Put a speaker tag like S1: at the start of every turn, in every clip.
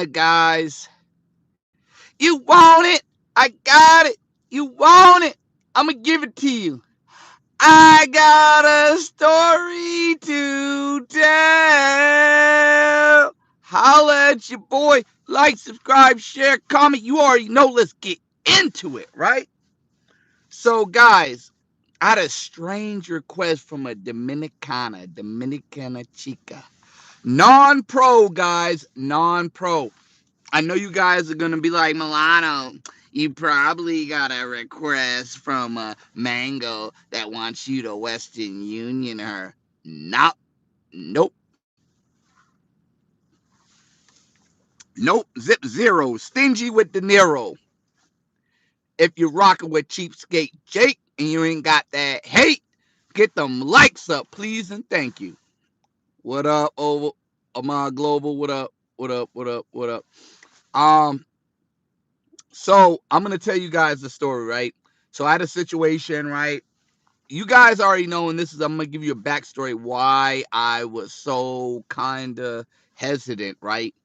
S1: guys. You want it? I got it. You want it? I'm gonna give it to you. I got a story to tell. Holla at your boy. Like, subscribe, share, comment. You already know. Let's get into it, right? So, guys, I had a strange request from a Dominicana chica. Non pro, guys. Non pro. I know you guys are going to be like, Milano, you probably got a request from Mango that wants you to Western Union her. Nope. Nope. Nope. Zip zero. Stingy with De Niro. If you're rocking with Cheapskate Jake and you ain't got that hate, get them likes up, please, and thank you. What up, over Amon Global? What up? What up? What up? What up? Um, so I'm gonna tell you guys the story, right? So I had a situation, right? You guys already know, and this is I'm gonna give you a backstory why I was so kinda hesitant, right?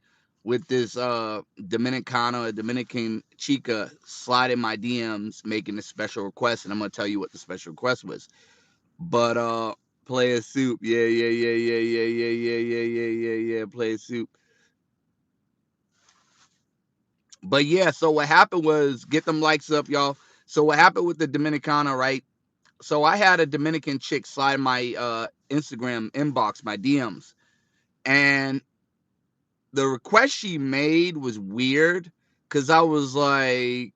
S1: With this Dominicana, Dominican chica sliding my DMs making a special request, and I'm gonna tell you what the special request was. But play a soup. Yeah, yeah, yeah, yeah, yeah, yeah, yeah, yeah, yeah, yeah, yeah, play a soup. But yeah, so what happened was get them likes up, y'all. So what happened with the Dominicana, right? So I had a Dominican chick slide my Instagram inbox, my DMs, and the request she made was weird because I was like,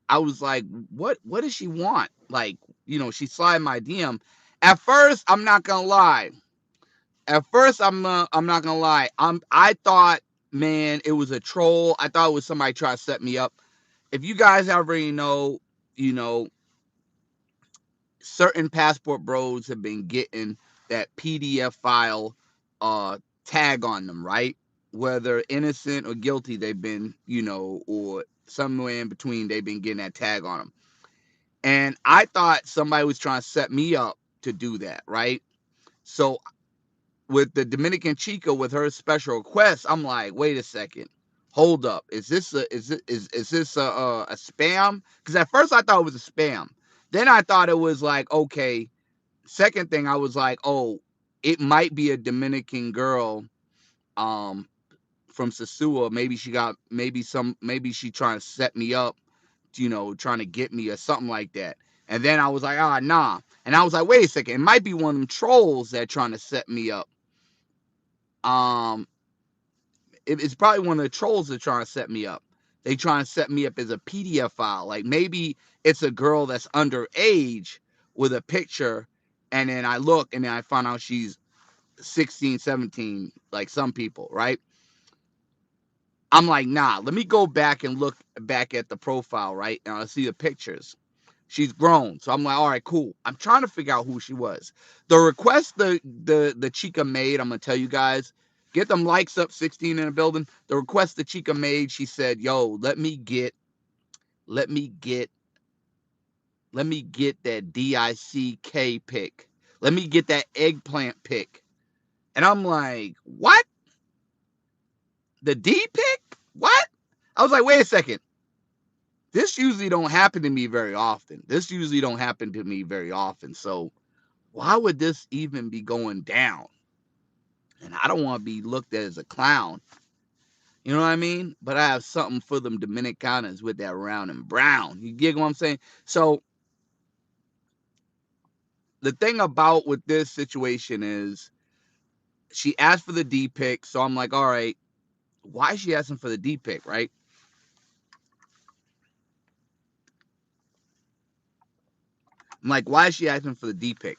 S1: what does she want? Like, she slide my DM. At first, I'm not gonna lie. At first, I'm not gonna lie. I thought, man, it was a troll. I thought it was somebody trying to set me up. If you guys already know, you know, certain passport bros have been getting that PDF file tag on them, right? Whether innocent or guilty, they've been, or somewhere in between, they've been getting that tag on them. And I thought somebody was trying to set me up to do that, right? So with the Dominican Chica with her special request, I'm like, wait a second, hold up, is this a spam? Because at first I thought it was a spam. Then I thought it was like, okay. Second thing, I was like, oh, it might be a Dominican girl, um, from Sasua. Maybe she trying to set me up, trying to get me or something like that. And then I was like, ah, nah. And I was like, wait a second, it might be one of them trolls that trying to set me up. Um, it's probably one of the trolls that trying to set me up. They trying to set me up as a PDF file. Like maybe it's a girl that's underage with a picture, and then I look and then I find out she's 16, 17, like some people, right? I'm like, nah, let me go back and look back at the profile, right? And I see the pictures. She's grown. So I'm like, all right, cool. I'm trying to figure out who she was. The request the Chica made, I'm gonna tell you guys, get them likes up, 16 in the building. The request the Chica made, she said, yo, let me get let me get that DICK pick. Let me get that eggplant pick. And I'm like, what? The D pick? What? I was like, wait a second. This usually don't happen to me very often. So why would this even be going down? And I don't want to be looked at as a clown. You know what I mean? But I have something for them Dominicanas with that round and brown. You get what I'm saying? So the thing about with this situation is she asked for the D pick. So I'm like, all right, why is she asking for the D pick, right? I'm like, why is she asking for the D pick?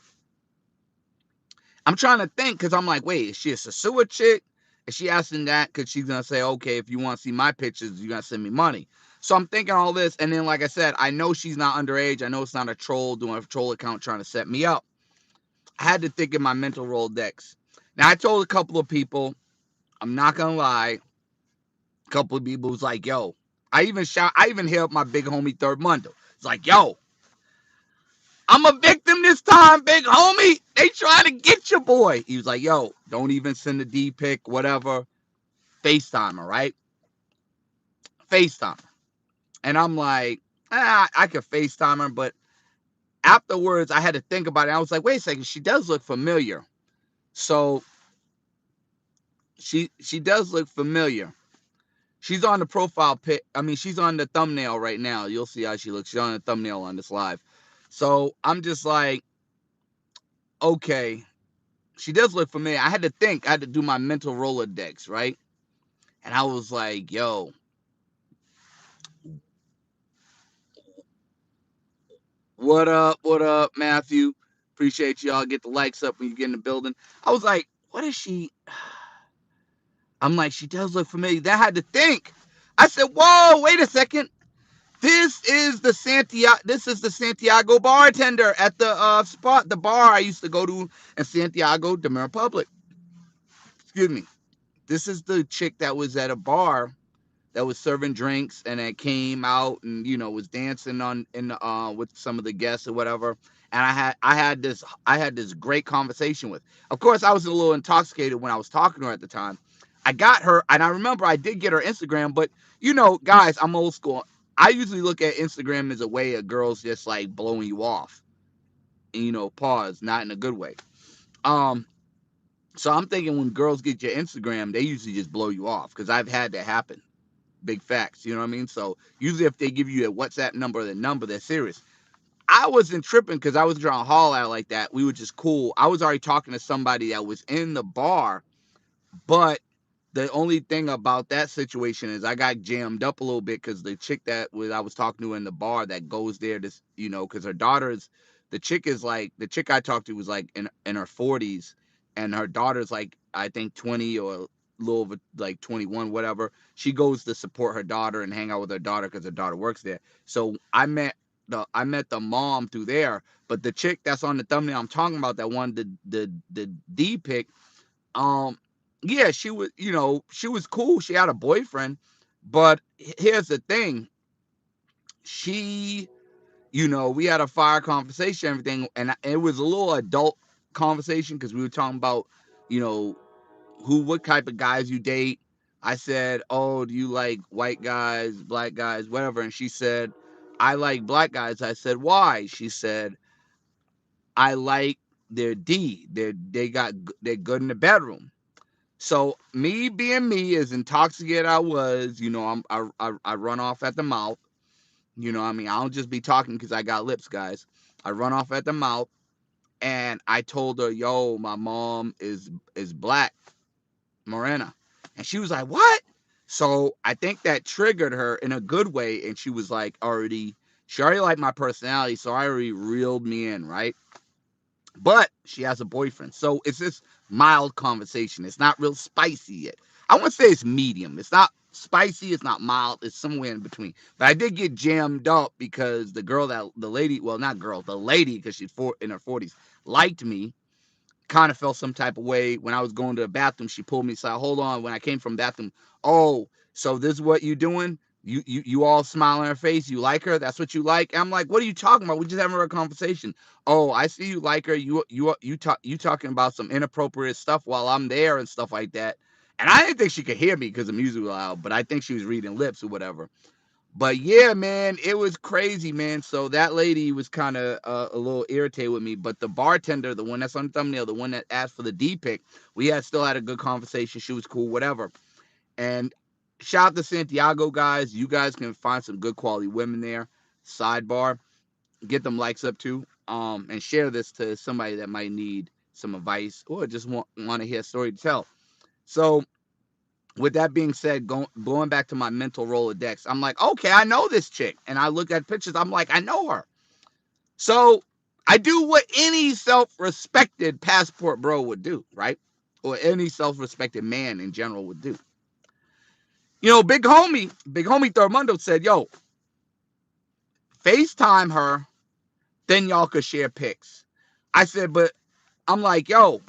S1: I'm trying to think because I'm like, wait, is she a Sasua chick? Is she asking that because she's gonna say, okay, if you want to see my pictures, you gotta send me money. So I'm thinking all this, and then like I said, I know she's not underage. I know it's not a troll doing a troll account trying to set me up. I had to think in my mental Rolodex. Now I told a couple of people, I'm not gonna lie, a couple of people was like, yo, I even hit up my big homie Third Mundo. It's like, yo, I'm a victim this time, big homie. They trying to get your boy. He was like, yo, don't even send the D pick, whatever. FaceTime her, right? FaceTime her. And I'm like, I could FaceTime her, but afterwards I had to think about it. I was like, wait a second, she does look familiar. So she does look familiar. She's on the profile pic. I mean, she's on the thumbnail right now. You'll see how she looks. She's on the thumbnail on this live. So I'm just like, okay, she does look familiar. I had to think. I had to do my mental Rolodex, right? And I was like, yo, what up? What up, Matthew? Appreciate y'all. Get the likes up when you get in the building. I was like, what is she? I'm like, she does look familiar. Then I had to think. I said, whoa, wait a second. This is the Santiago bartender at the spot, the bar I used to go to in Santiago, Dominican Republic. Excuse me. This is the chick that was at a bar that was serving drinks and it came out and was dancing on in with some of the guests or whatever. And I had this great conversation with. Of course, I was a little intoxicated when I was talking to her at the time. I got her, and I remember I did get her Instagram, but guys, I'm old school. I usually look at Instagram as a way of girls just like blowing you off. And, pause, not in a good way. Um, so I'm thinking when girls get your Instagram, they usually just blow you off because I've had that happen. Big facts, you know what I mean? So usually if they give you a WhatsApp number or the number, they're serious. I wasn't tripping because I was trying to haul out like that. We were just cool. I was already talking to somebody that was in the bar, but the only thing about that situation is I got jammed up a little bit because the chick I was talking to in the bar that goes there to, because her daughter's, the chick is like, the chick I talked to was like in her 40s, and her daughter's like, I think 20 or a little bit like 21, whatever. She goes to support her daughter and hang out with her daughter because her daughter works there. So I met the mom through there, but the chick that's on the thumbnail I'm talking about that won the D pick, um, yeah, she was cool. She had a boyfriend, but here's the thing. She, we had a fire conversation, everything, and it was a little adult conversation because we were talking about, you know, what type of guys you date. I said, "Oh, do you like white guys, black guys, whatever?" And she said, "I like black guys." I said, "Why?" She said, "I like their D. They're good in the bedroom." So me being me, as intoxicated I was, I run off at the mouth. I mean, I don't just be talking because I got lips, guys. I run off at the mouth, and I told her, "Yo, my mom is black, Morena," and she was like, "What?" So I think that triggered her in a good way, and she was like, she already liked my personality, so I already reeled me in, right? But she has a boyfriend. So it's this mild conversation. It's not real spicy yet. I want to say it's medium. It's not spicy. It's not mild. It's somewhere in between. But I did get jammed up because the lady, well, not girl, the lady, because she's in her 40s, liked me, kind of felt some type of way when I was going to the bathroom. She pulled me aside. Hold on. When I came from the bathroom, oh, so this is what you doing? You all smile on her face. You like her? That's what you like? And I'm like, what are you talking about? We just having a conversation. Oh, I see you like her. You talking about some inappropriate stuff while I'm there and stuff like that. And I didn't think she could hear me because the music was loud, but I think she was reading lips or whatever. But yeah, man, it was crazy, man. So that lady was kind of a little irritated with me. But the bartender, the one that's on the thumbnail, the one that asked for the D pick, still had a good conversation. She was cool, whatever. And shout out to Santiago, guys. You guys can find some good quality women there. Sidebar, get them likes up too. And share this to somebody that might need some advice or just want to hear a story to tell. So with that being said, going back to my mental Rolodex, I'm like, okay, I know this chick. And I look at pictures, I'm like, I know her. So I do what any self-respected passport bro would do, right? Or any self-respected man in general would do. Big homie Thurmundo said, yo, FaceTime her, then y'all could share pics. I said, but I'm like, yo,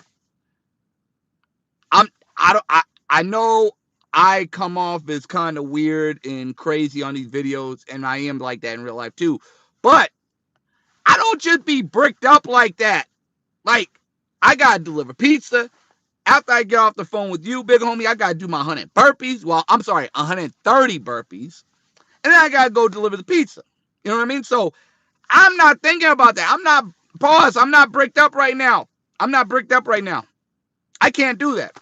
S1: I'm I don't I know I come off as kind of weird and crazy on these videos, and I am like that in real life too. But I don't just be bricked up like that. Like, I gotta deliver pizza. After I get off the phone with you, big homie, I gotta do my 100 burpees. Well, I'm sorry, 130 burpees. And then I gotta go deliver the pizza. You know what I mean? So I'm not thinking about that. I'm not, pause, I'm not bricked up right now. I'm not bricked up right now. I can't do that.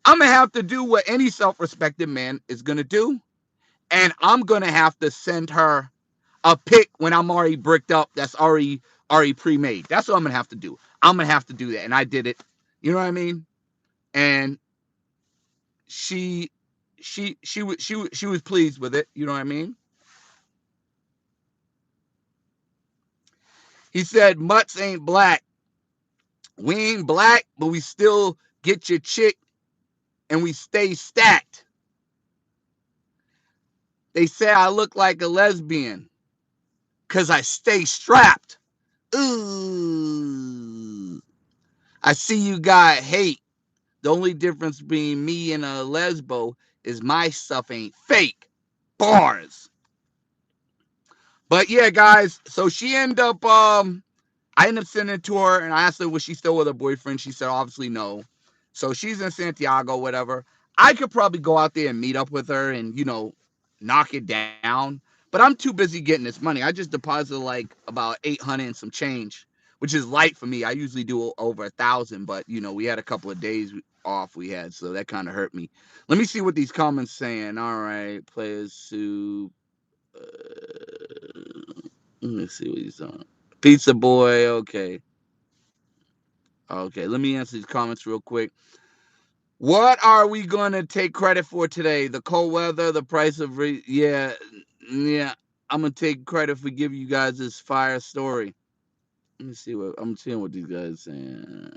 S1: I'm gonna have to do what any self-respected man is gonna do, and I'm gonna have to send her a pic when I'm already bricked up. That's already pre-made. That's what I'm gonna have to do. I'm gonna have to do that, and I did it. You know what I mean? And she, she was pleased with it. You know what I mean? He said, "Mutts ain't black. We ain't black, but we still get your chick, and we stay stacked. They say I look like a lesbian, 'cause I stay strapped. Ooh. I see you got hate. The only difference between me and a lesbo is my stuff ain't fake. Bars." But yeah, guys, so she ended up I ended up sending it to her, and I asked her was she still with her boyfriend. She said obviously no. So she's in Santiago, whatever. I could probably go out there and meet up with her and knock it down. But I'm too busy getting this money. I just deposited like about 800 and some change, which is light for me. I usually do over 1,000, but we had a couple of days off we had, so that kind of hurt me. Let me see what these comments saying. All right, players soup. Let me see what he's on. Pizza boy. Okay. Okay. Let me answer these comments real quick. What are we gonna take credit for today? The cold weather, the price of yeah, yeah. I'm gonna take credit for giving you guys this fire story. Let me see what I'm seeing. What these guys saying.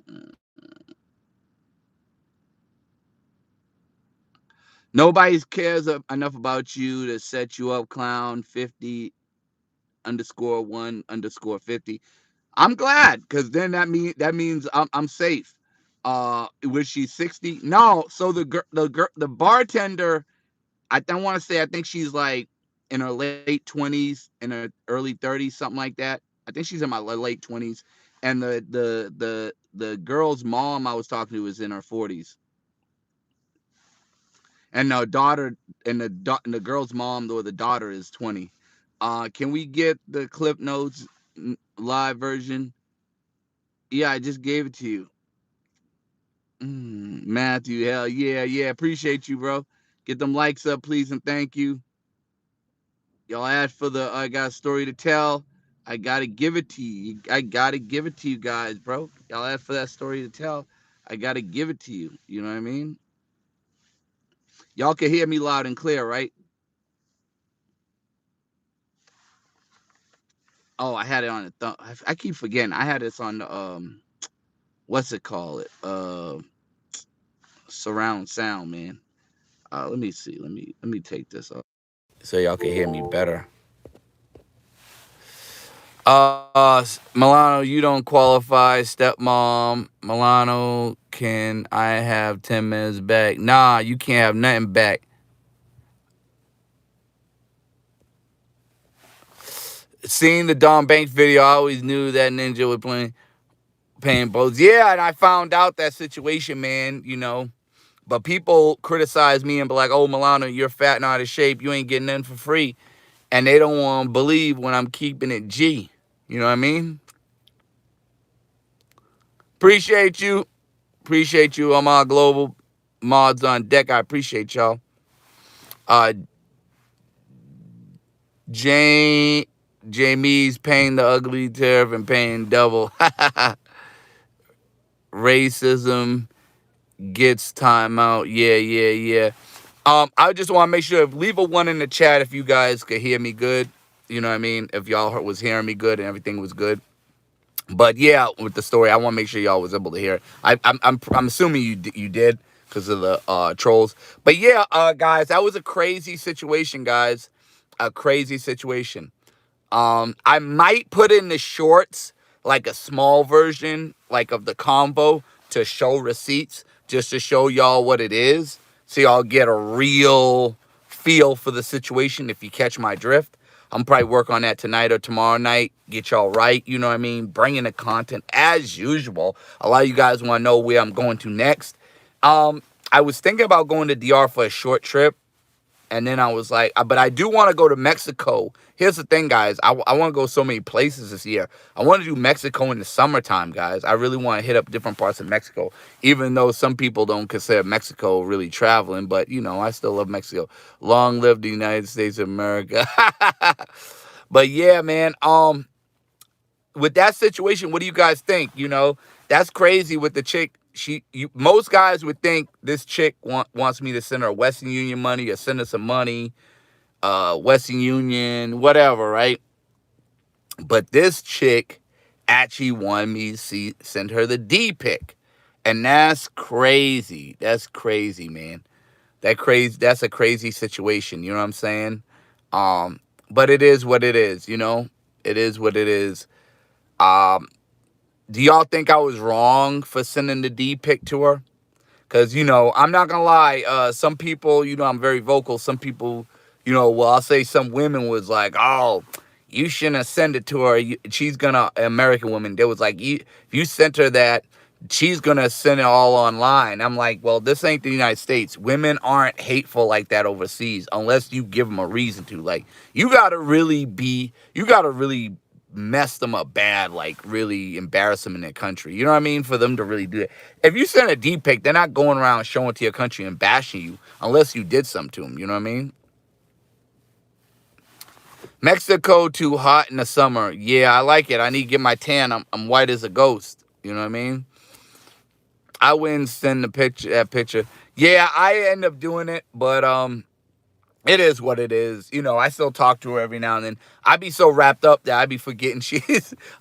S1: Nobody cares enough about you to set you up, clown. 50_1_50. I'm glad, because then that means I'm safe. Was she 60? No. So the bartender, I don't want to say, I think she's like in her late 20s, in her early 30s, something like that. I think she's in my late 20s, and the girl's mom I was talking to is in her 40s, and the daughter and the girl's mom or the daughter is 20. Can we get the clip notes live version? Yeah, I just gave it to you. Matthew, hell yeah, yeah. Appreciate you, bro. Get them likes up, please, and thank you. Y'all asked for the I got a story to tell. I gotta give it to you. I gotta give it to you guys, bro. Y'all asked for that story to tell. I gotta give it to you. You know what I mean? Y'all can hear me loud and clear, right? Oh, I had it on the I keep forgetting. I had this on the what's it called? Surround sound, man. Let me see. Let me take this off so y'all can hear me better. Milano, you don't qualify. Stepmom, Milano, can I have 10 minutes back? Nah, you can't have nothing back. Seeing the Don Banks video, I always knew that Ninja was paying both. Yeah, and I found out that situation, man, But people criticize me and be like, oh, Milano, you're fat and out of shape. You ain't getting nothing for free. And they don't want to believe when I'm keeping it G. You know what I mean? Appreciate you. Appreciate you. I'm all global mods on deck. I appreciate y'all. Uh, Jane, Jamie's paying the ugly tariff and paying double. Racism gets time out. Yeah, yeah, yeah. I just want to make sure, leave a 1 in the chat if you guys could hear me good. You know what I mean? If y'all was hearing me good and everything was good. But yeah, with the story, I want to make sure y'all was able to hear it. I'm assuming you did because of the trolls. But yeah, guys, that was a crazy situation, guys. A crazy situation. I might put in the shorts like a small version, like of the combo to show receipts, just to show y'all what it is, so y'all get a real feel for the situation if you catch my drift. I'm probably work on that tonight or tomorrow night. Get y'all right. You know what I mean? Bringing the content as usual. A lot of you guys want to know where I'm going to next. I was thinking about going to DR for a short trip. And then I was like, but I do want to go to Mexico. Here's the thing, guys. I want to go so many places this year. I want to do Mexico in the summertime, guys. I really want to hit up different parts of Mexico, even though some people don't consider Mexico really traveling. But, you know, I still love Mexico. Long live the United States of America. But, yeah, man, with that situation, what do you guys think? You know, that's crazy with the chick. Most guys would think this chick wants me to send her Western Union money or send her some money, Western Union, whatever, right? But this chick actually wanted me to send her the D pic, and that's crazy. That's crazy, man. That's a crazy situation. You know what I'm saying? But it is what it is. You know, it is what it is. Um, do y'all think I was wrong for sending the D pic to her? Because, you know, I'm not going to lie. Some people, you know, I'm very vocal. Some people, you know, well, I'll say some women was like, oh, you shouldn't have sent it to her. She's going to, American women, they was like, if you sent her that, she's going to send it all online. I'm like, well, this ain't the United States. Women aren't hateful like that overseas unless you give them a reason to. Like, you got to really mess them up bad, like really embarrass them in their country. You know what I mean? For them to really do it. If you send a D pic, they're not going around showing it to your country and bashing you unless you did something to them. You know what I mean? Mexico too hot in the summer. Yeah, I like it. I need to get my tan. I'm white as a ghost. You know what I mean? I wouldn't send that picture. Yeah, I end up doing it, but it is what it is. You know, I still talk to her every now and then. I be so wrapped up that I be forgetting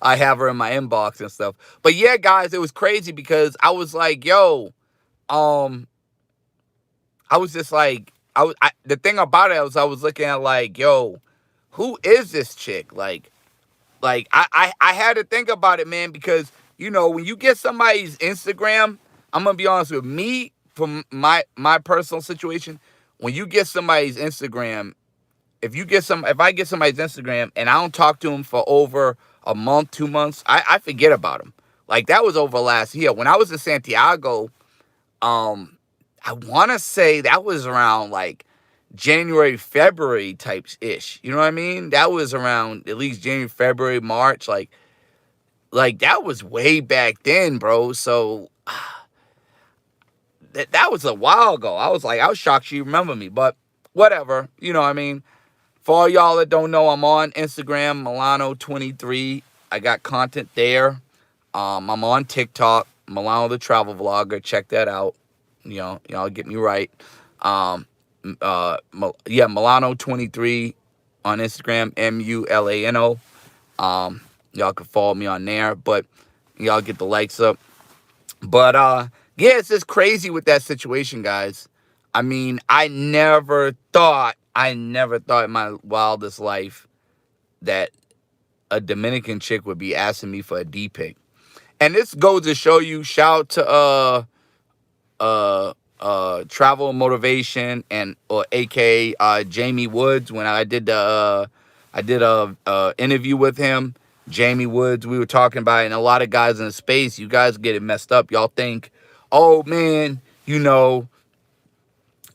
S1: I have her in my inbox and stuff. But yeah, guys, it was crazy because I was like, yo, um, I was just like, the thing about it was I was looking at like, yo, who is this chick? I had to think about it, man, because, you know, when you get somebody's Instagram, I'm going to be honest with me, from my personal situation, when you get somebody's Instagram, if I get somebody's Instagram and I don't talk to them for over a month, 2 months, I forget about them. Like, that was over last year. When I was in Santiago, I want to say that was around like January, February types ish. You know what I mean? That was around at least January, February, March. Like that was way back then, bro. So that was a while ago. I was shocked she remember me, but whatever. You know what I mean? For all y'all that don't know, I'm on Instagram, Milano23. I got content there. I'm on TikTok, Milano the Travel Vlogger. Check that out. You know, y'all get me right. Milano23 on Instagram, MULANO. Y'all can follow me on there, but y'all get the likes up. But yeah, it's just crazy with that situation, guys. I mean, I never thought in my wildest life that a Dominican chick would be asking me for a D pic. And this goes to show you, shout to Travel Motivation and or aka Jamie Woods. When I did a interview with him, Jamie Woods, we were talking about it, and a lot of guys in the space, you guys get it messed up. Y'all think, oh man, you know,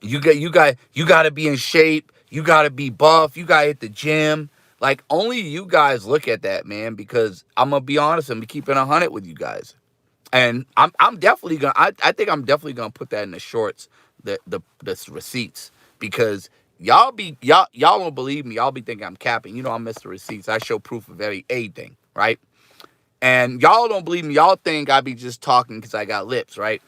S1: you got to be in shape, you got to be buff, you got to hit the gym. Like, only you guys look at that, man, because I'm gonna be honest, I'm gonna keep it 100 with you guys. And I'm definitely gonna I think I'm definitely gonna put that in the shorts, the receipts, because y'all don't believe me. Y'all be thinking I'm capping. You know, I'm Mr. Receipts. I show proof of anything, right? And y'all don't believe me. Y'all think I be just talking because I got lips, right?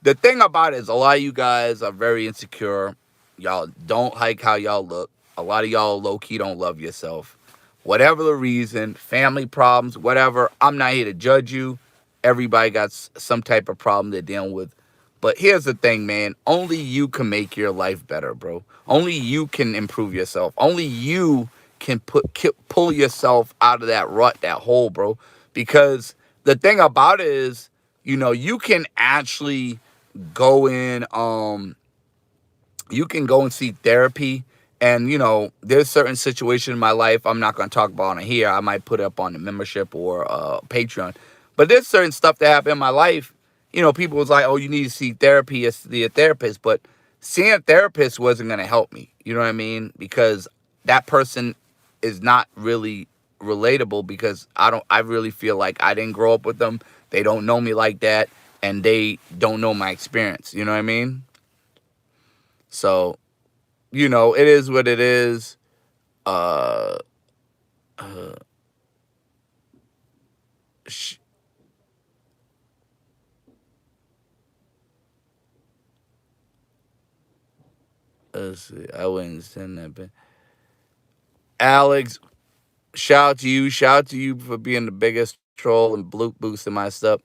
S1: The thing about it is, a lot of you guys are very insecure. Y'all don't like how y'all look. A lot of y'all low-key don't love yourself. Whatever the reason, family problems, whatever, I'm not here to judge you. Everybody got some type of problem they're dealing with. But here's the thing, man. Only you can make your life better, bro. Only you can improve yourself. Only you can pull yourself out of that rut, that hole, bro. Because the thing about it is, you know, you can actually go in, you can go and seek therapy And, there's certain situations in my life I'm not going to talk about on here. I might put it up on the membership or Patreon. But there's certain stuff that happened in my life. People was like, oh, you need to see therapy or see a therapist. But seeing a therapist wasn't going to help me. You know what I mean? Because that person is not really relatable, because I really feel like I didn't grow up with them. They don't know me like that. And they don't know my experience. You know what I mean? So, it is what it is. Uh, uh sh- let's see. I wouldn't send that. But Alex, shout out to you. Shout out to you for being the biggest troll and boosting my stuff.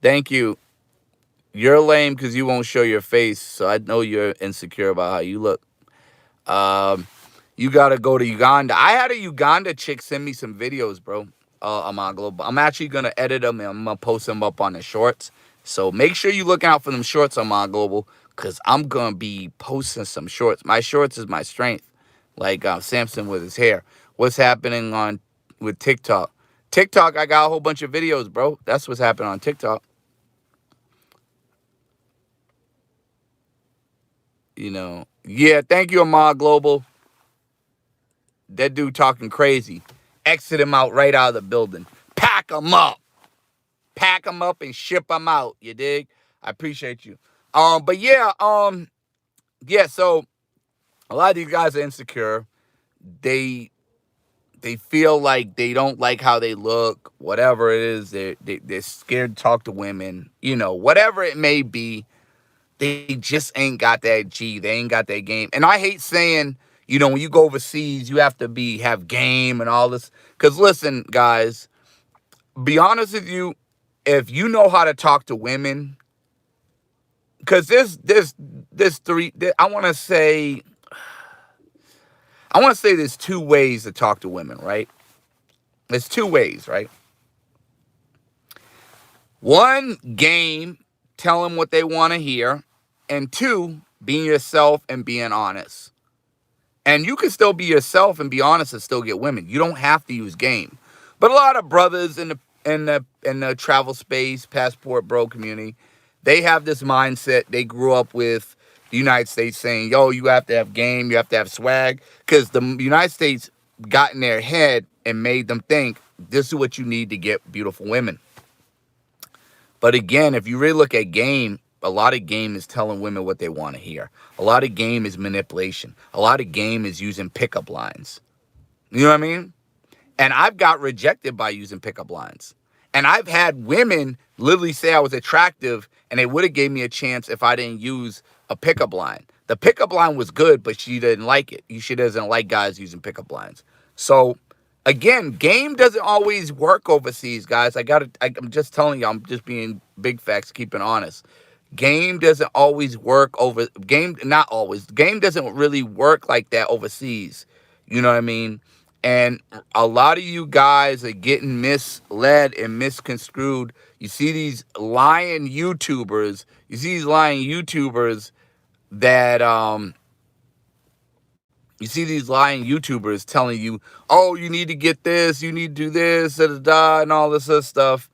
S1: Thank you. You're lame because you won't show your face, so I know you're insecure about how you look. Um, you gotta go to Uganda. I had a Uganda chick send me some videos, bro. I'm on Global. I'm actually gonna edit them and I'm gonna post them up on the shorts. So make sure you look out for them shorts on my Global, cause I'm gonna be posting some shorts. My shorts is my strength, like Samson with his hair. What's happening on with TikTok? TikTok, I got a whole bunch of videos, bro. That's what's happening on TikTok. Yeah. Thank you, Ahmad Global. That dude talking crazy. Exit him out right out of the building. Pack him up. Pack him up and ship him out. You dig? I appreciate you. But yeah. So a lot of these guys are insecure. They they feel like they don't like how they look. Whatever it is, they're scared to talk to women. Whatever it may be. They just ain't got that G. They ain't got that game. And I hate saying, when you go overseas, you have to have game and all this. Because listen, guys, be honest with you, if you know how to talk to women, because there's three. I want to say there's two ways to talk to women, right? There's two ways, right? One, game, tell them what they want to hear, and two, being yourself and being honest. And you can still be yourself and be honest and still get women. You don't have to use game. But a lot of brothers in the travel space, passport bro community, they have this mindset. They grew up with the United States saying, yo, you have to have game, you have to have swag. Because the United States got in their head and made them think this is what you need to get beautiful women. But again, if you really look at game, a lot of game is telling women what they want to hear. A lot of game is manipulation. A lot of game is using pickup lines. You know what I mean? And I've got rejected by using pickup lines. And I've had women literally say I was attractive and they would have gave me a chance if I didn't use a pickup line. The pickup line was good, but she didn't like it. She doesn't like guys using pickup lines. So again, game doesn't always work overseas, guys. I'm just telling you, I'm just being big facts, keeping honest. Game doesn't always work not always. Game doesn't really work like that overseas. You know what I mean? And a lot of you guys are getting misled and misconstrued. You see these lying YouTubers. That you see these lying YouTubers telling you, oh, you need to get this, you need to do this, da da da, and all this other stuff.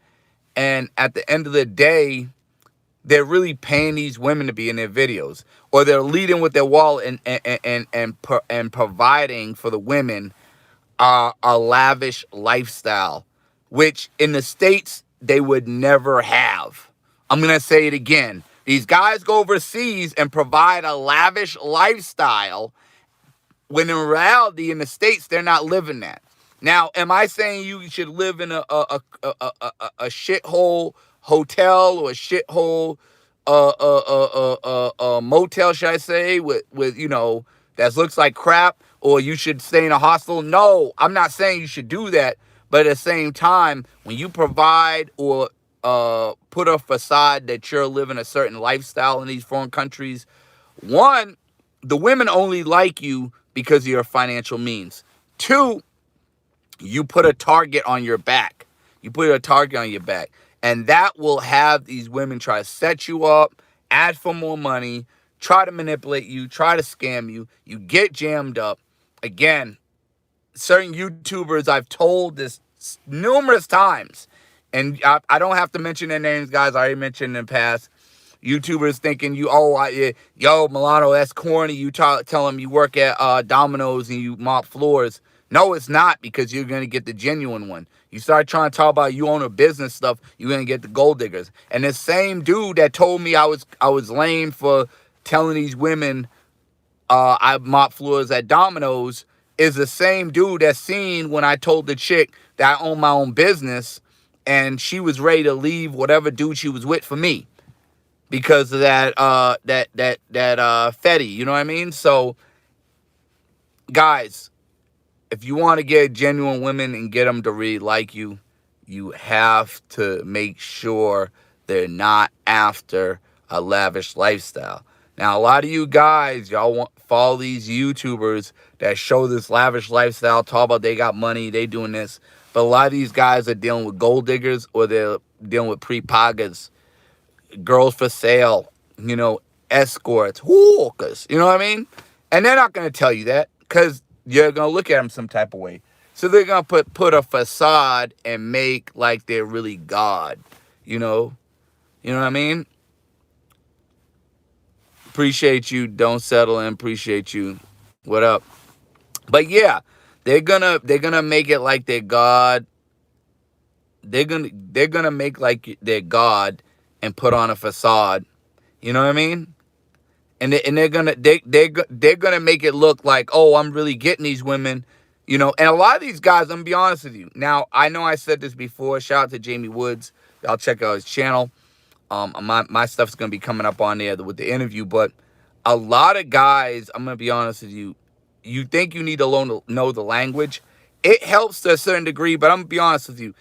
S1: And at the end of the day, they're really paying these women to be in their videos, or they're leading with their wallet and providing for the women a lavish lifestyle, which in the States they would never have. I'm gonna say it again. These guys go overseas and provide a lavish lifestyle, when in reality, in the States, they're not living that. Now, am I saying you should live in a shithole hotel or a shithole motel, should I say, with that looks like crap, or you should stay in a hostel? No, I'm not saying you should do that. But at the same time, when you provide or put a facade that you're living a certain lifestyle in these foreign countries, one, the women only like you because of your financial means. Two, you put a target on your back. And that will have these women try to set you up, ask for more money, try to manipulate you, try to scam you. You get jammed up. again, certain YouTubers, I've told this numerous times, and I don't have to mention their names, guys. I already mentioned in the past. YouTubers thinking yo, Milano, that's corny. You tell them you work at Domino's and you mop floors. No, it's not, because you're going to get the genuine one. You start trying to talk about you own a business stuff, you're going to get the gold diggers. And the same dude that told me I was lame for telling these women I mop floors at Domino's is the same dude that seen when I told the chick that I own my own business and she was ready to leave whatever dude she was with for me because of that Fetty, you know what I mean? So guys, if you want to get genuine women and get them to really like you, you have to make sure they're not after a lavish lifestyle. Now, a lot of you guys, y'all follow these YouTubers that show this lavish lifestyle, talk about they got money, they doing this. But a lot of these guys are dealing with gold diggers or they're dealing with pre-pagas, girls for sale, escorts, hookers, you know what I mean? And they're not going to tell you that because you're going to look at them some type of way. So they're going to put a facade and make like they're really God, you know? You know what I mean? Appreciate you. Don't settle in. Appreciate you. What up? But yeah, they're gonna make it like they're God. They're gonna make like they're God and put on a facade. You know what I mean? And they're gonna make it look like, oh, I'm really getting these women. And a lot of these guys, I'm gonna be honest with you. Now, I know I said this before. Shout out to Jamie Woods. Y'all check out his channel. My stuff's gonna be coming up on there with the interview, but a lot of guys, I'm gonna be honest with you, you think you need to know the language. It helps to a certain degree, but I'm gonna be honest with you.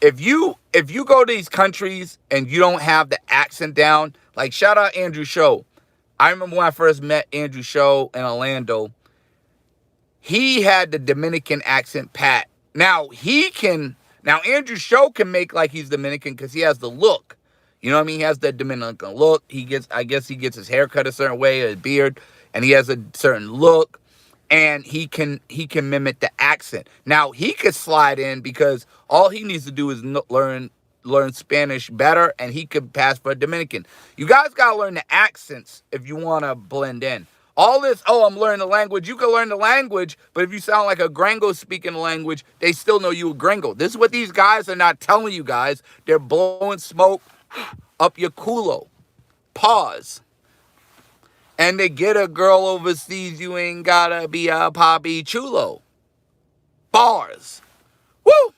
S1: If you go to these countries and you don't have the accent down, like shout out Andrew Show. I remember when I first met Andrew Show in Orlando, he had the Dominican accent pat. Now Andrew Show can make like he's Dominican because he has the look. You know what I mean? He has that Dominican look. I guess he gets his hair cut a certain way, his beard, and he has a certain look, and he can mimic the accent. Now, he could slide in because all he needs to do is learn Spanish better, and he could pass for a Dominican. You guys got to learn the accents if you want to blend in. All this, I'm learning the language. You can learn the language, but if you sound like a gringo speaking the language, they still know you a gringo. This is what these guys are not telling you guys. They're blowing smoke up your culo. Pause. And to get a girl overseas, you ain't gotta be a poppy chulo. Bars. Woo!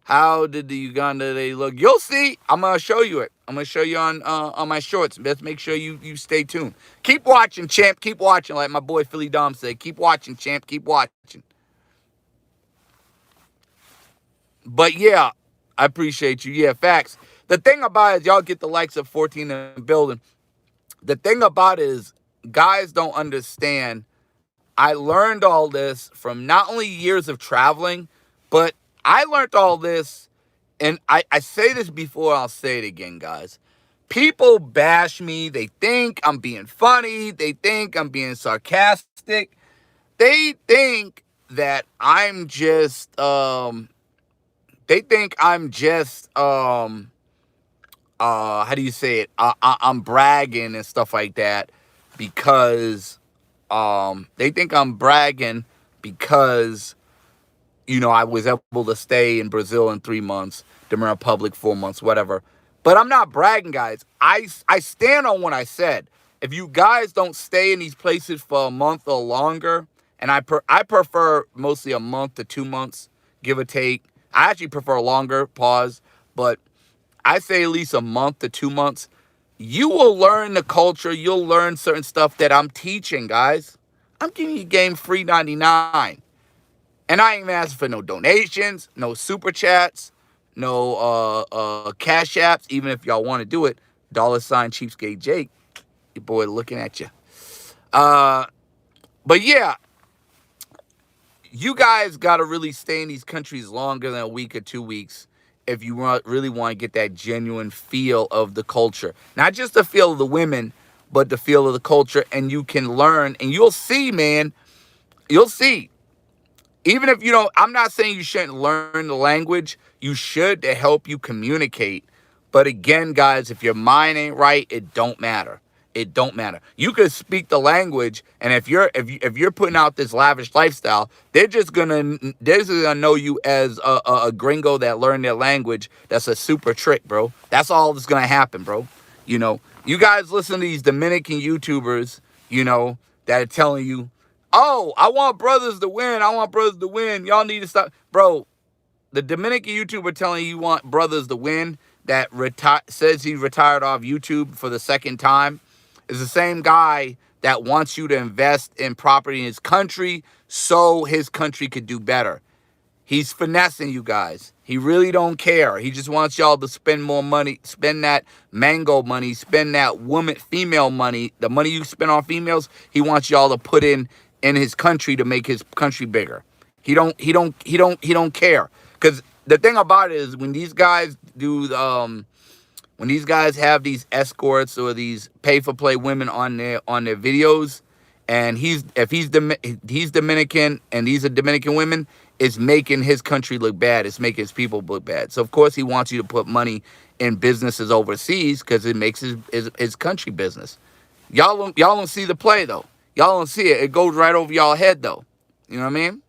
S1: How did the Uganda they look? You'll see. I'm gonna show you it. I'm gonna show you on my shorts. Let's make sure you stay tuned. Keep watching, champ. Keep watching, like my boy Philly Dom said. Keep watching, champ. Keep watching. But yeah, I appreciate you. Yeah, facts. The thing about it is y'all get the likes of 14 and building. The thing about it is guys don't understand. I learned all this from not only years of traveling, but I learned all this, and I say this before, I'll say it again, guys. People bash me. They think I'm being funny. They think I'm being sarcastic. They think that I'm just, how do you say it? I'm bragging and stuff like that because, they think I'm bragging because, I was able to stay in Brazil in 3 months, Dominican Republic 4 months, whatever. But I'm not bragging, guys. I stand on what I said. If you guys don't stay in these places for a month or longer, and I prefer mostly a month to 2 months, give or take. I actually prefer longer, pause, but I say at least a month to 2 months. You will learn the culture. You'll learn certain stuff that I'm teaching, guys. I'm giving you game free 99. And I ain't even asking for no donations, no super chats, no cash apps, even if y'all want to do it. $ Cheapskate Jake. Your boy looking at you. But yeah, you guys got to really stay in these countries longer than a week or 2 weeks if you really want to get that genuine feel of the culture. Not just the feel of the women, but the feel of the culture. And you can learn, and you'll see, man, You'll see. Even if you don't, I'm not saying you shouldn't learn the language. You should to help you communicate. But again, guys, if your mind ain't right, it don't matter. It don't matter. You could speak the language, and if you're putting out this lavish lifestyle, they're just gonna know you as a gringo that learned their language. That's a super trick, bro. That's all that's gonna happen, bro. You guys listen to these Dominican YouTubers, that are telling you, oh, I want brothers to win. I want brothers to win. Y'all need to stop. Bro, the Dominican YouTuber telling you want brothers to win that says he retired off YouTube for the second time is the same guy that wants you to invest in property in his country so his country could do better. He's finessing you guys. He really don't care. He just wants y'all to spend more money, spend that mango money, spend that female money, the money you spend on females. He wants y'all to put in his country to make his country bigger. He don't care. Because the thing about it is when these guys when these guys have these escorts or these pay for play women on their videos, and he's Dominican and these are Dominican women, it's making his country look bad. It's making his people look bad. So of course he wants you to put money in businesses overseas because it makes his country business. Y'all don't see the play though. Y'all don't see it. It goes right over y'all head though. You know what I mean?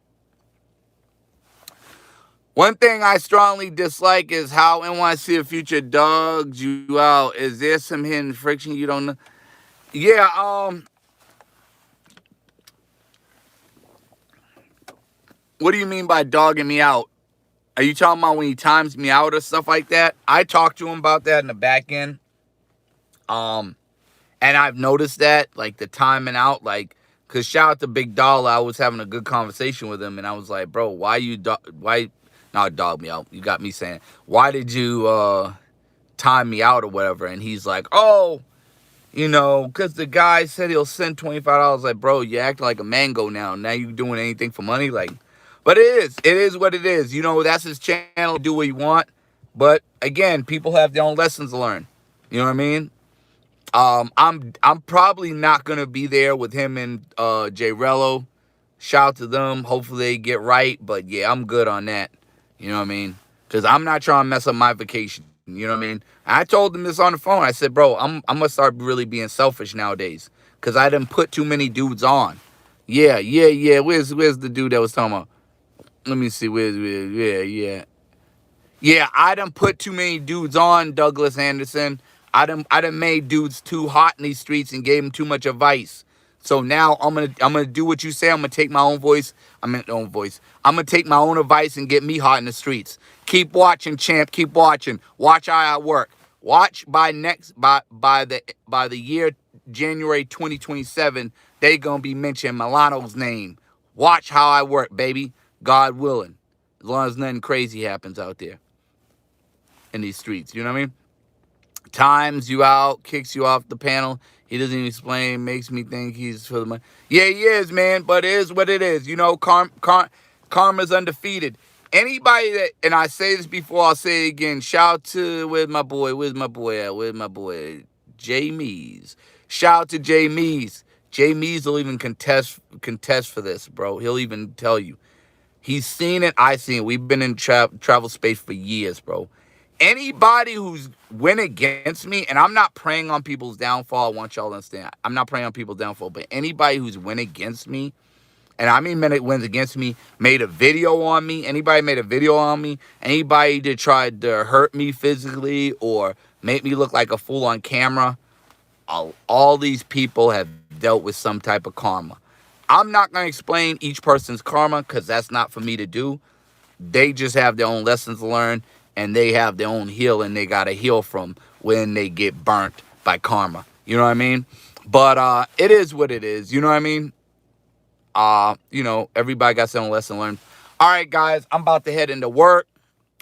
S1: One thing I strongly dislike is how NYC of Future dogs you out. Is there some hidden friction you don't know? Yeah, what do you mean by dogging me out? Are you talking about when he times me out or stuff like that? I talked to him about that in the back end. And I've noticed that, like the timing out, like, cause shout out to Big Dollar. I was having a good conversation with him, and I was like, bro, why not dog me out? You got me saying, why did you time me out or whatever? And he's like, oh, cause the guy said he'll send $25. Like, bro, you acting like a mango now. Now you doing anything for money, like. But it is what it is. That's his channel. Do what you want. But again, people have their own lessons to learn. You know what I mean? I'm probably not gonna be there with him and J Rello. Shout out to them. Hopefully they get right. But yeah, I'm good on that. You know what I mean? Because I'm not trying to mess up my vacation. You know what I mean? I told him this on the phone. I said, bro, I'm gonna start really being selfish nowadays. Because I didn't put too many dudes on. Yeah. Where's the dude that was talking about? Let me see. Yeah, I done put too many dudes on, Douglas Anderson. I done made dudes too hot in these streets and gave them too much advice. So now I'm gonna do what you say. I'm gonna take my own voice. I'm gonna take my own advice and get me hot in the streets. Keep watching, champ. Keep watching. Watch how I work. Watch by the year January 2027, they gonna be mentioning Milano's name. Watch how I work, baby. God willing. As long as nothing crazy happens out there in these streets. You know what I mean? Times you out, kicks you off the panel. He doesn't even explain, makes me think he's for the money. Yeah, he is, man, but it is what it is. Karma's undefeated. Anybody that, and I say this before, I'll say it again, shout out to, where's my boy Jay Mees. Shout out to Jay Mees. Jay Mees will even contest for this, bro. He'll even tell you. He's seen it, I seen it. We've been in travel space for years, bro. Anybody who's went against me, and I'm not preying on people's downfall, I want y'all to understand. I'm not preying on people's downfall, but anybody who's went against me, and I mean went against me, made a video on me, anybody made a video on me, anybody that tried to hurt me physically or make me look like a fool on camera, all these people have dealt with some type of karma. I'm not going to explain each person's karma because that's not for me to do. They just have their own lessons to learn, and they have their own healing they got to heal from when they get burnt by karma. You know what I mean? But it is what it is. You know what I mean? Everybody got their own lesson to learn. All right, guys, I'm about to head into work.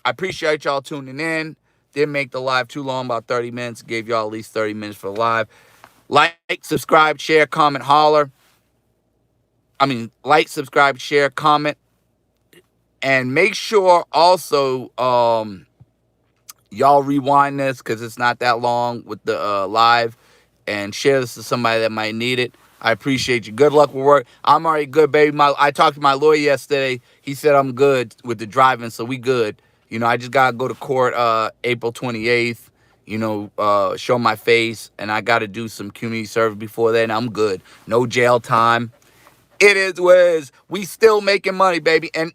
S1: I appreciate y'all tuning in. Didn't make the live too long, about 30 minutes. Gave y'all at least 30 minutes for the live. Like, subscribe, share, comment, holler. Like, subscribe, share, comment. And make sure also y'all rewind this because it's not that long with the live. And share this to somebody that might need it. I appreciate you. Good luck with work. I'm already good, baby. I talked to my lawyer yesterday. He said I'm good with the driving, so we good. I just gotta go to court April 28th. Show my face, and I gotta do some community service before then. I'm good. No jail time. It is what it is. We still making money, baby. And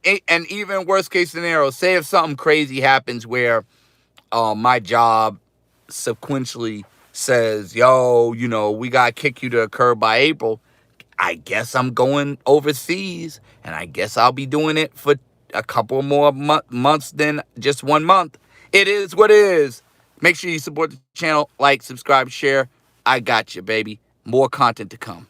S1: even worst case scenario, say if something crazy happens where my job sequentially says, yo, we got to kick you to the curb by April. I guess I'm going overseas, and I guess I'll be doing it for a couple more months than just 1 month. It is what it is. Make sure you support the channel, like, subscribe, share. I got you, baby. More content to come.